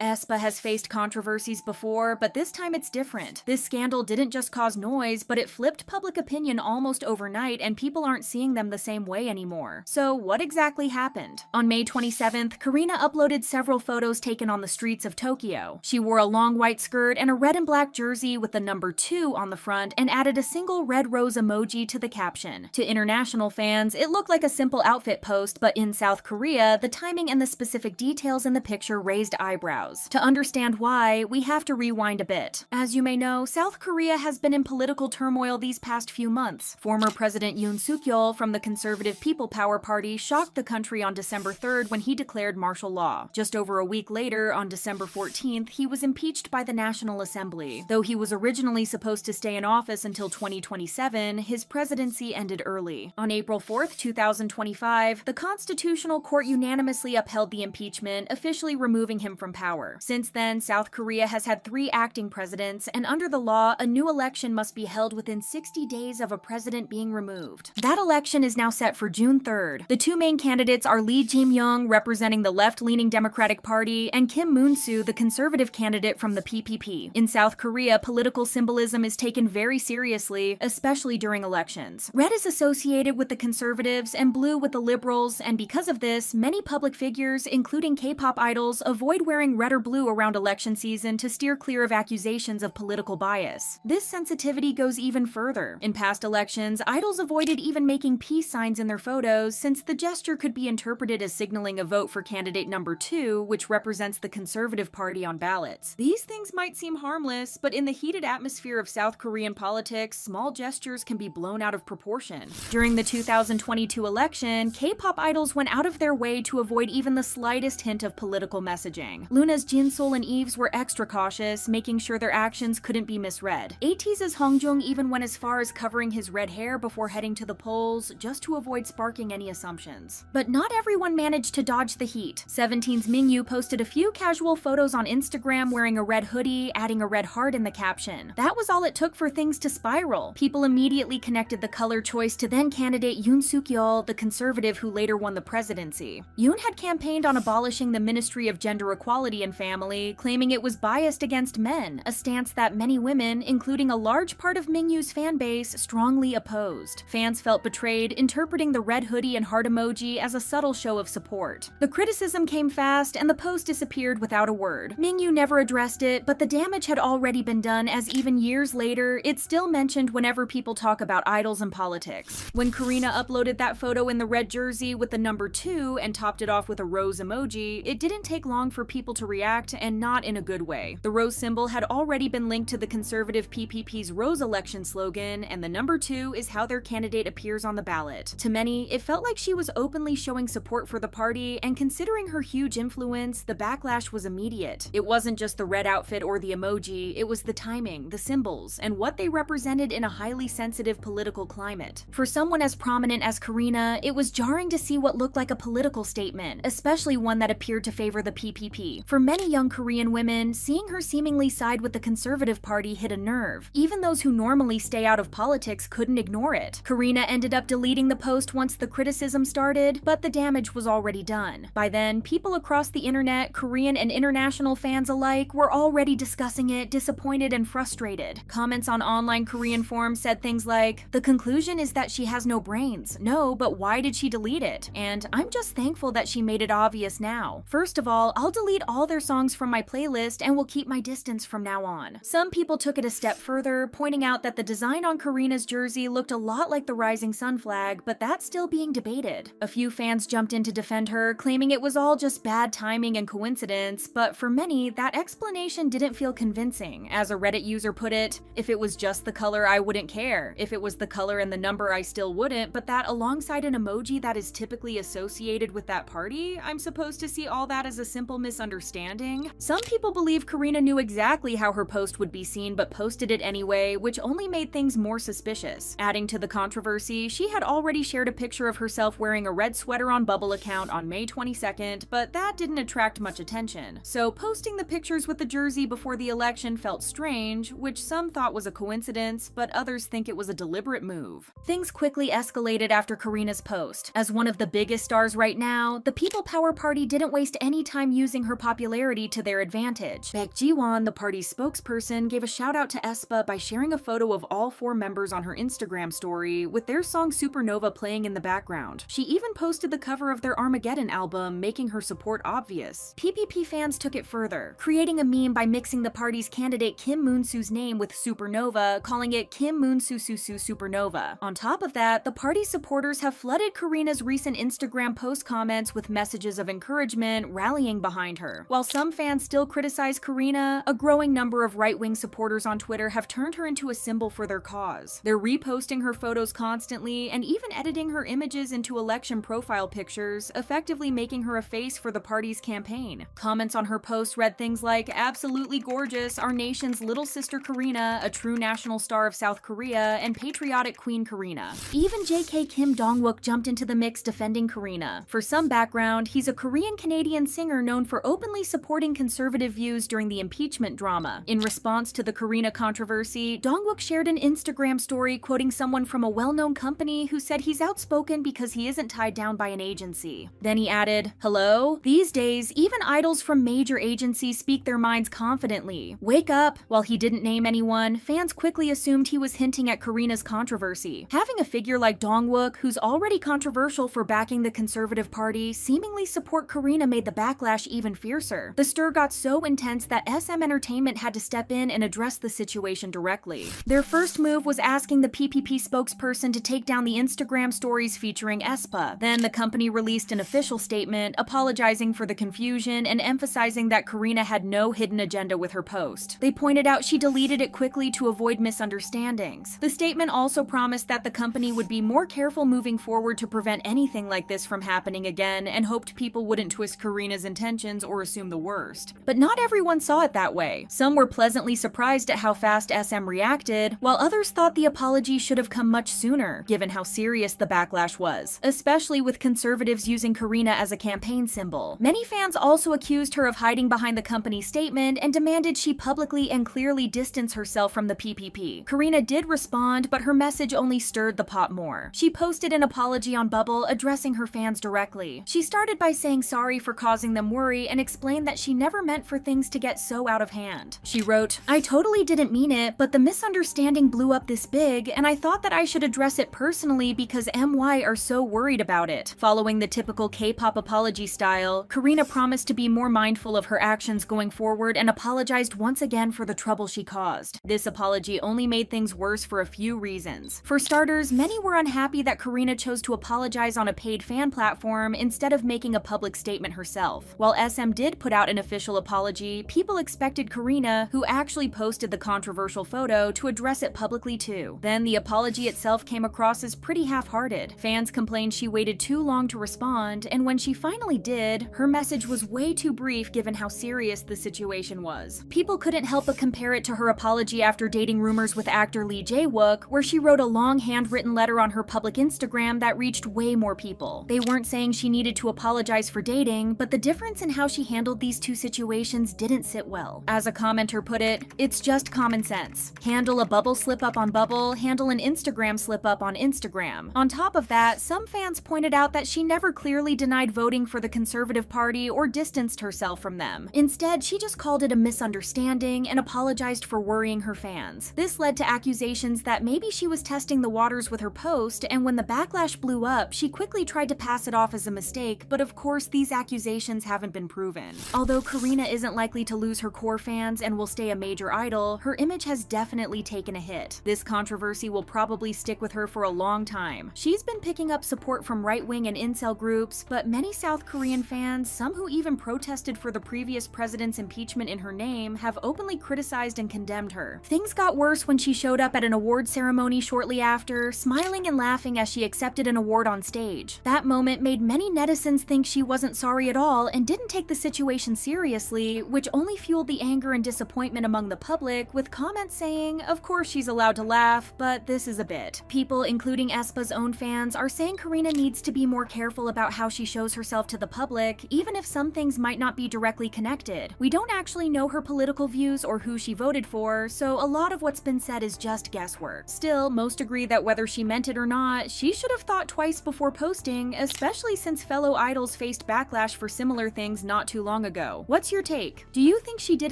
aespa has faced controversies before, but this time it's different. This scandal didn't just cause noise, but it flipped public opinion almost overnight, and people aren't seeing them the same way anymore. So what exactly happened? On May 27th, Karina uploaded several photos taken on the streets of Tokyo. She wore a long white skirt and a red and black jersey with the number 2 on the front and added a single red rose emoji to the caption. To international fans, it looked like a simple outfit post, but in South Korea, the timing and the specific details in the picture raised eyebrows. To understand why, we have to rewind a bit. As you may know, South Korea has been in political turmoil these past few months. Former President Yoon Suk-yeol from the conservative People Power Party shocked the country on December 3rd when he declared martial law. Just over a week later, on December 14th, he was impeached by the National Assembly. Though he was originally supposed to stay in office until 2027, his presidency ended early. On April 4th, 2025, the Constitutional Court unanimously upheld the impeachment, officially removing him from power. Since then, South Korea has had 3 acting presidents, and under the law, a new election must be held within 60 days of a president being removed. That election is now set for June 3rd. The 2 main candidates are Lee Jae-myung, representing the left-leaning Democratic Party, and Kim Moon-soo, the conservative candidate from the PPP. In South Korea, political symbolism is taken very seriously, especially during elections. Red is associated with the conservatives and blue with the liberals, and because of this, many public figures, including K-pop idols, avoid wearing red or blue around election season to steer clear of accusations of political bias. This sensitivity goes even further. In past elections, idols avoided even making peace signs in their photos since the gesture could be interpreted as signaling a vote for candidate number 2, which represents the Conservative Party on ballots. These things might seem harmless, but in the heated atmosphere of South Korean politics, small gestures can be blown out of proportion. During the 2022 election, K-pop idols went out of their way to avoid even the slightest hint of political messaging. Luna's Jinsol and Eve's were extra cautious, making sure their actions couldn't be misread. ATEEZ's Hongjoong even went as far as covering his red hair before heading to the polls, just to avoid sparking any assumptions. But not everyone managed to dodge the heat. 17's Mingyu posted a few casual photos on Instagram wearing a red hoodie, adding a red heart in the caption. That was all it took for things to spiral. People immediately connected the color choice to then candidate Yoon Suk-yeol, the conservative who later won the presidency. Yoon had campaigned on abolishing the Ministry of Gender Equality and Family, claiming it was biased against men, a stance that many women, including a large part of Mingyu's fan base, strongly opposed. Fans felt betrayed, interpreting the red hoodie and heart emoji as a subtle show of support. The criticism came fast, and the post disappeared without a word. Mingyu never addressed it, but the damage had already been done, as even years later, it's still mentioned whenever people talk about idols and politics. When Karina uploaded that photo in the red jersey with the number 2 and topped it off with a rose emoji, it didn't take long for people to react, and not in a good way. The rose symbol had already been linked to the conservative PPP's Rose election slogan, and the number 2 is how their candidate appears on the ballot. To many, it felt like she was openly showing support for the party, and considering her huge influence, the backlash was immediate. It wasn't just the red outfit or the emoji, it was the timing, the symbols, and what they represented in a highly sensitive political climate. For someone as prominent as Karina, it was jarring to see what looked like a political statement, especially one that appeared to favor the PPP. For many young Korean women, seeing her seemingly side with the Conservative Party hit a nerve. Even those who normally stay out of politics couldn't ignore it. Karina ended up deleting the post once the criticism started, but the damage was already done. By then, people across the internet, Korean and international fans alike, were already discussing it, disappointed and frustrated. Comments on online Korean forums said things like, "The conclusion is that she has no brains. No, but why did she delete it? And I'm just thankful that she made it obvious now. First of all, I'll delete all their songs from my playlist and will keep my distance from now on." Some people took it a step further, pointing out that the design on Karina's jersey looked a lot like the rising sun flag, but that's still being debated. A few fans jumped in to defend her, claiming it was all just bad timing and coincidence, but for many, that explanation didn't feel convincing. As a Reddit user put it, "If it was just the color, I wouldn't care. If it was the color and the number, I still wouldn't, but that alongside an emoji that is typically associated with that party, I'm supposed to see all that as a simple misunderstanding?" Some people believe Karina knew exactly how her post would be seen but posted it anyway, which only made things more suspicious. Adding to the controversy, she had already shared a picture of herself wearing a red sweater on Bubble account on May 22nd, but that didn't attract much attention. So posting the pictures with the jersey before the election felt strange, which some thought was a coincidence, but others think it was a deliberate move. Things quickly escalated after Karina's post. As one of the biggest stars right now, the People Power Party didn't waste any time using her popularity popularity to their advantage. Baek Jiwon, the party's spokesperson, gave a shout out to aespa by sharing a photo of all 4 members on her Instagram story, with their song Supernova playing in the background. She even posted the cover of their Armageddon album, making her support obvious. PPP fans took it further, creating a meme by mixing the party's candidate Kim Moon-soo's name with Supernova, calling it Kim Moon-soo Supernova. On top of that, the party supporters have flooded Karina's recent Instagram post comments with messages of encouragement, rallying behind her. While some fans still criticize Karina, a growing number of right-wing supporters on Twitter have turned her into a symbol for their cause. They're reposting her photos constantly and even editing her images into election profile pictures, effectively making her a face for the party's campaign. Comments on her post read things like, "Absolutely gorgeous, our nation's little sister Karina, a true national star of South Korea, and patriotic Queen Karina." Even JK Kim Dong-wook jumped into the mix defending Karina. For some background, he's a Korean-Canadian singer known for openly supporting conservative views during the impeachment drama. In response to the Karina controversy, Dong-wook shared an Instagram story quoting someone from a well-known company who said he's outspoken because he isn't tied down by an agency. Then he added, "Hello? These days, even idols from major agencies speak their minds confidently. Wake up!" While he didn't name anyone, fans quickly assumed he was hinting at Karina's controversy. Having a figure like Dong-wook, who's already controversial for backing the Conservative Party, seemingly support Karina made the backlash even fiercer. The stir got so intense that SM Entertainment had to step in and address the situation directly. Their first move was asking the PPP spokesperson to take down the Instagram stories featuring aespa. Then the company released an official statement apologizing for the confusion and emphasizing that Karina had no hidden agenda with her post. They pointed out she deleted it quickly to avoid misunderstandings. The statement also promised that the company would be more careful moving forward to prevent anything like this from happening again, and hoped people wouldn't twist Karina's intentions or assume the worst. But not everyone saw it that way. Some were pleasantly surprised at how fast SM reacted, while others thought the apology should have come much sooner, given how serious the backlash was, especially with conservatives using Karina as a campaign symbol. Many fans also accused her of hiding behind the company's statement and demanded she publicly and clearly distance herself from the PPP. Karina did respond, but her message only stirred the pot more. She posted an apology on Bubble addressing her fans directly. She started by saying sorry for causing them worry and explained that she never meant for things to get so out of hand. She wrote, "I totally didn't mean it, but the misunderstanding blew up this big, and I thought that I should address it personally because MY are so worried about it." Following the typical K-pop apology style, Karina promised to be more mindful of her actions going forward and apologized once again for the trouble she caused. This apology only made things worse for a few reasons. For starters, many were unhappy that Karina chose to apologize on a paid fan platform instead of making a public statement herself. While SM did put out an official apology, people expected Karina, who actually posted the controversial photo, to address it publicly too. Then the apology itself came across as pretty half-hearted. Fans complained she waited too long to respond, and when she finally did, her message was way too brief given how serious the situation was. People couldn't help but compare it to her apology after dating rumors with actor Lee Jae-wook, where she wrote a long handwritten letter on her public Instagram that reached way more people. They weren't saying she needed to apologize for dating, but the difference in how she handled these two situations didn't sit well. As a commenter put it, "It's just common sense. Handle a Bubble slip-up on Bubble, handle an Instagram slip-up on Instagram." On top of that, some fans pointed out that she never clearly denied voting for the Conservative Party or distanced herself from them. Instead, she just called it a misunderstanding and apologized for worrying her fans. This led to accusations that maybe she was testing the waters with her post, and when the backlash blew up, she quickly tried to pass it off as a mistake, but of course these accusations haven't been proven. Although Karina isn't likely to lose her core fans and will stay a major idol, her image has definitely taken a hit. This controversy will probably stick with her for a long time. She's been picking up support from right-wing and incel groups, but many South Korean fans, some who even protested for the previous president's impeachment in her name, have openly criticized and condemned her. Things got worse when she showed up at an award ceremony shortly after, smiling and laughing as she accepted an award on stage. That moment made many netizens think she wasn't sorry at all and didn't take the situation seriously, which only fueled the anger and disappointment among the public, with comments saying, "Of course she's allowed to laugh, but this is a bit." People, including aespa's own fans, are saying Karina needs to be more careful about how she shows herself to the public, even if some things might not be directly connected. We don't actually know her political views or who she voted for, so a lot of what's been said is just guesswork. Still, most agree that whether she meant it or not, she should have thought twice before posting, especially since fellow idols faced backlash for similar things not too long long ago. What's your take? Do you think she did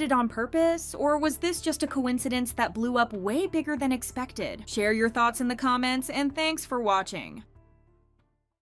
it on purpose, or was this just a coincidence that blew up way bigger than expected? Share your thoughts in the comments, and thanks for watching.